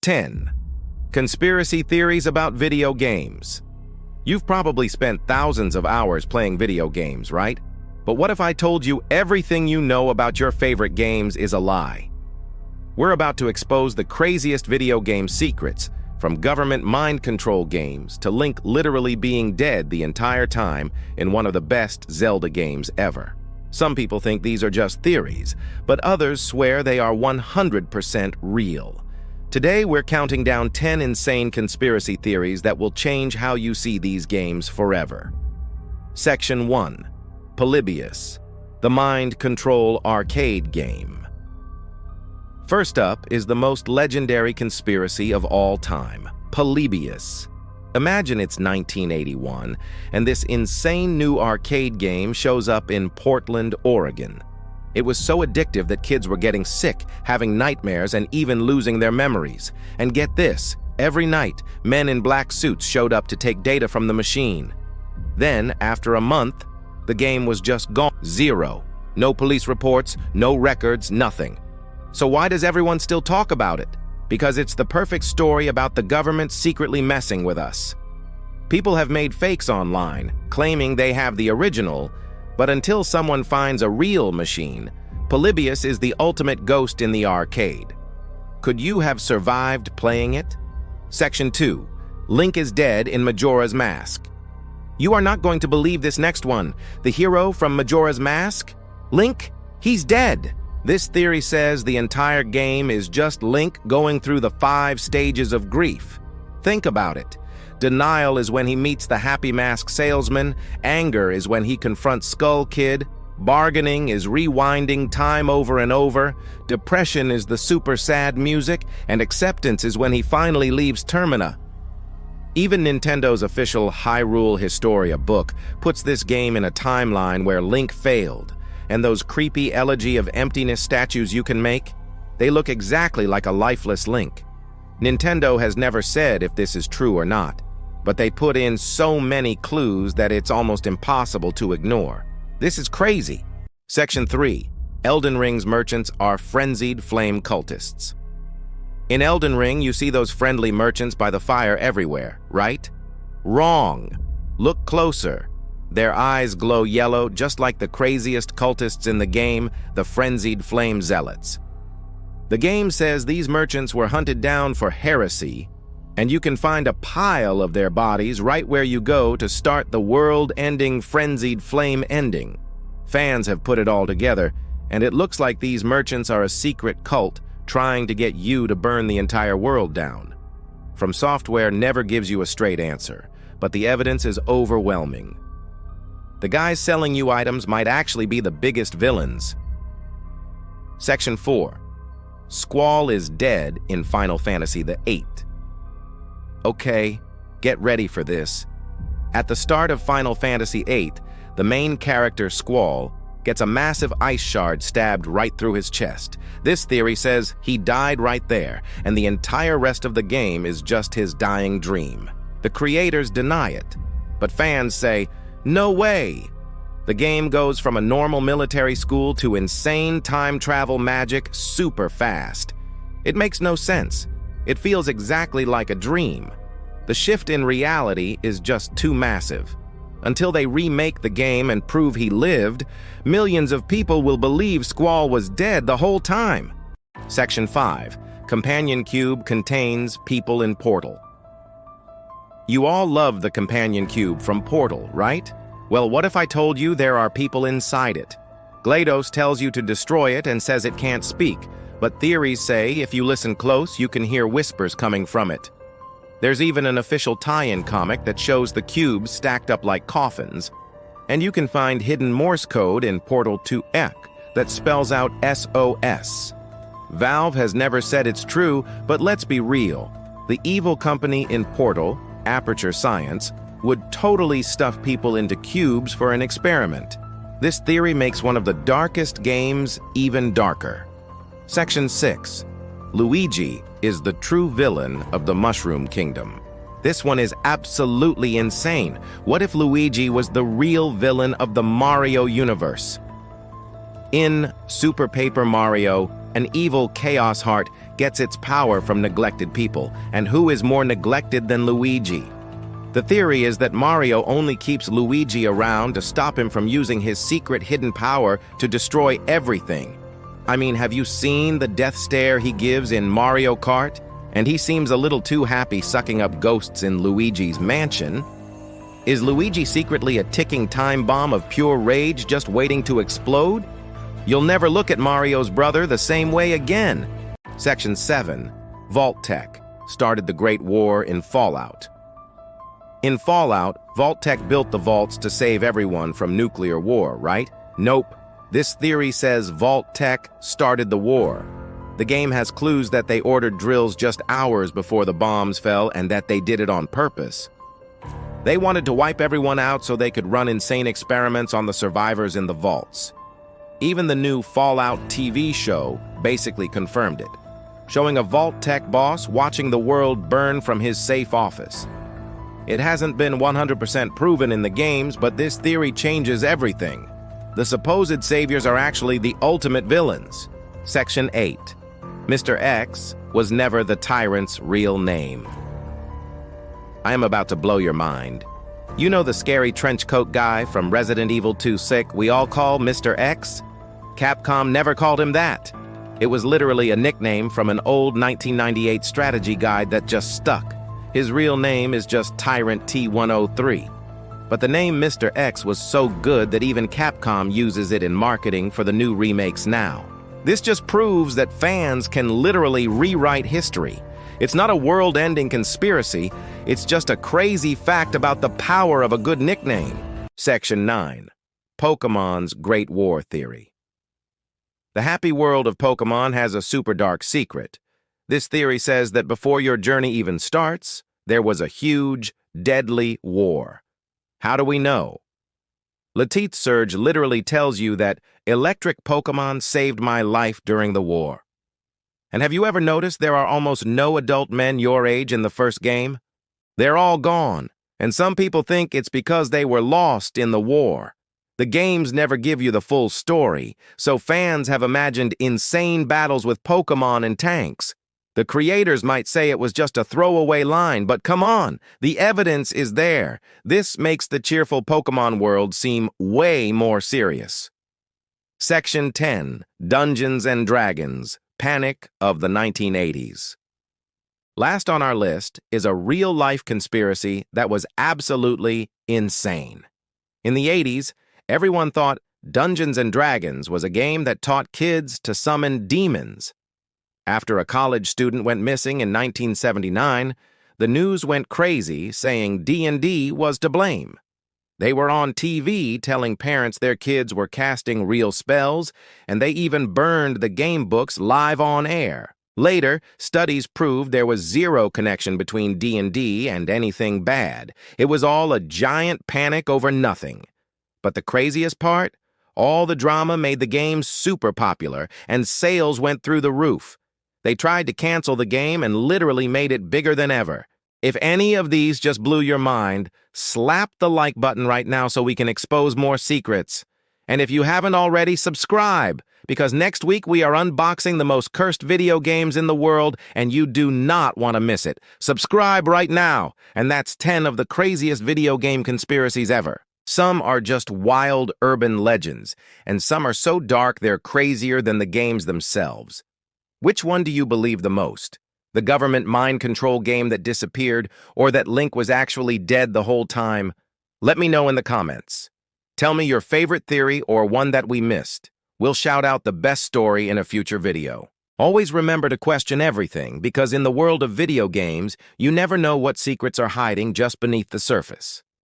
10. Conspiracy theories about video games. You've probably spent thousands of hours playing video games, right? But what if I told you everything you know about your favorite games is a lie? We're about to expose the craziest video game secrets, from government mind control games to Link literally being dead the entire time in one of the best Zelda games ever. Some people think these are just theories, but others swear they are 100% real. Today, we're counting down 10 insane conspiracy theories that will change how you see these games forever. Section 1. Polybius, the mind control arcade game. First up is the most legendary conspiracy of all time, Polybius. Imagine it's 1981, and this insane new arcade game shows up in Portland, Oregon. It was so addictive that kids were getting sick, having nightmares, and even losing their memories. And get this, every night, men in black suits showed up to take data from the machine. Then, after a month, the game was just gone. Zero. No police reports, no records, nothing. So why does everyone still talk about it? Because it's the perfect story about the government secretly messing with us. People have made fakes online, claiming they have the original, but until someone finds a real machine, Polybius is the ultimate ghost in the arcade. Could you have survived playing it? Section 2. Link is dead in Majora's Mask. You are not going to believe this next one. The hero from Majora's Mask? Link? He's dead. This theory says the entire game is just Link going through the 5 stages of grief. Think about it. Denial is when he meets the Happy Mask salesman, anger is when he confronts Skull Kid, bargaining is rewinding time over and over, depression is the super sad music, and acceptance is when he finally leaves Termina. Even Nintendo's official Hyrule Historia book puts this game in a timeline where Link failed. And those creepy Elegy of Emptiness statues you can make, they look exactly like a lifeless Link. Nintendo has never said if this is true or not, but they put in so many clues that it's almost impossible to ignore. This is crazy. Section 3. Elden Ring's merchants are frenzied flame cultists. In Elden Ring, you see those friendly merchants by the fire everywhere, right? Wrong. Look closer. Their eyes glow yellow, just like the craziest cultists in the game, the frenzied flame zealots. The game says these merchants were hunted down for heresy, and you can find a pile of their bodies right where you go to start the world-ending frenzied flame ending. Fans have put it all together, and it looks like these merchants are a secret cult trying to get you to burn the entire world down. From Software never gives you a straight answer, but the evidence is overwhelming. The guys selling you items might actually be the biggest villains. Section 4. Squall is dead in Final Fantasy VIII. Okay, get ready for this. At the start of Final Fantasy VIII, the main character, Squall, gets a massive ice shard stabbed right through his chest. This theory says he died right there, and the entire rest of the game is just his dying dream. The creators deny it, but fans say, no way! The game goes from a normal military school to insane time travel magic super fast. It makes no sense. It feels exactly like a dream. The shift in reality is just too massive. Until they remake the game and prove he lived, millions of people will believe Squall was dead the whole time. Section 5. Companion Cube contains people in Portal. You all love the Companion Cube from Portal, right? Well, what if I told you there are people inside it? GLaDOS tells you to destroy it and says it can't speak, but theories say if you listen close, you can hear whispers coming from it. There's even an official tie-in comic that shows the cubes stacked up like coffins, and you can find hidden Morse code in Portal 2Ek that spells out SOS. Valve has never said it's true, but let's be real. The evil company in Portal, Aperture Science, would totally stuff people into cubes for an experiment. This theory makes one of the darkest games even darker. Section 6. Luigi is the true villain of the Mushroom Kingdom. This one is absolutely insane. What if Luigi was the real villain of the Mario universe? In Super Paper Mario, An evil chaos heart gets its power from neglected people, and who is more neglected than Luigi? The theory is that Mario only keeps Luigi around to stop him from using his secret hidden power to destroy everything. I mean, have you seen the death stare he gives in Mario Kart? And he seems a little too happy sucking up ghosts in Luigi's mansion. Is Luigi secretly a ticking time bomb of pure rage just waiting to explode? You'll never look at Mario's brother the same way again. Section 7. Vault-Tec started the Great War in Fallout. In Fallout, Vault-Tec built the vaults to save everyone from nuclear war, right? Nope. This theory says Vault-Tec started the war. The game has clues that they ordered drills just hours before the bombs fell and that they did it on purpose. They wanted to wipe everyone out so they could run insane experiments on the survivors in the vaults. Even the new Fallout TV show basically confirmed it, showing a Vault-Tec boss watching the world burn from his safe office. It hasn't been 100% proven in the games, but this theory changes everything. The supposed saviors are actually the ultimate villains. Section 8. Mr. X was never the tyrant's real name. I am about to blow your mind. You know the scary trench coat guy from Resident Evil 2 Sick we all call Mr. X? Capcom never called him that. It was literally a nickname from an old 1998 strategy guide that just stuck. His real name is just Tyrant T-103. But the name Mr. X was so good that even Capcom uses it in marketing for the new remakes now. This just proves that fans can literally rewrite history. It's not a world-ending conspiracy, it's just a crazy fact about the power of a good nickname. Section 9. Pokemon's Great War Theory. The happy world of Pokemon has a super dark secret. This theory says that before your journey even starts, there was a huge, deadly war. How do we know? Lateith Surge literally tells you that electric Pokemon saved my life during the war. And have you ever noticed there are almost no adult men your age in the first game? They're all gone, and some people think it's because they were lost in the war. The games never give you the full story, so fans have imagined insane battles with Pokemon and tanks. The creators might say it was just a throwaway line, but come on, the evidence is there. This makes the cheerful Pokemon world seem way more serious. Section 10. Dungeons and Dragons. Panic of the 1980s. Last on our list is a real-life conspiracy that was absolutely insane. In the 80s, everyone thought Dungeons and Dragons was a game that taught kids to summon demons. After a college student went missing in 1979, the news went crazy saying D&D was to blame. They were on TV telling parents their kids were casting real spells, and they even burned the game books live on air. Later, studies proved there was zero connection between D&D and anything bad. It was all a giant panic over nothing. But the craziest part? All the drama made the game super popular, and sales went through the roof. They tried to cancel the game and literally made it bigger than ever. If any of these just blew your mind, slap the like button right now so we can expose more secrets. And if you haven't already, subscribe, because next week we are unboxing the most cursed video games in the world, and you do not want to miss it. Subscribe right now, and that's 10 of the craziest video game conspiracies ever. Some are just wild urban legends, and some are so dark they're crazier than the games themselves. Which one do you believe the most? The government mind control game that disappeared, or that Link was actually dead the whole time? Let me know in the comments. Tell me your favorite theory or one that we missed. We'll shout out the best story in a future video. Always remember to question everything, because in the world of video games, you never know what secrets are hiding just beneath the surface.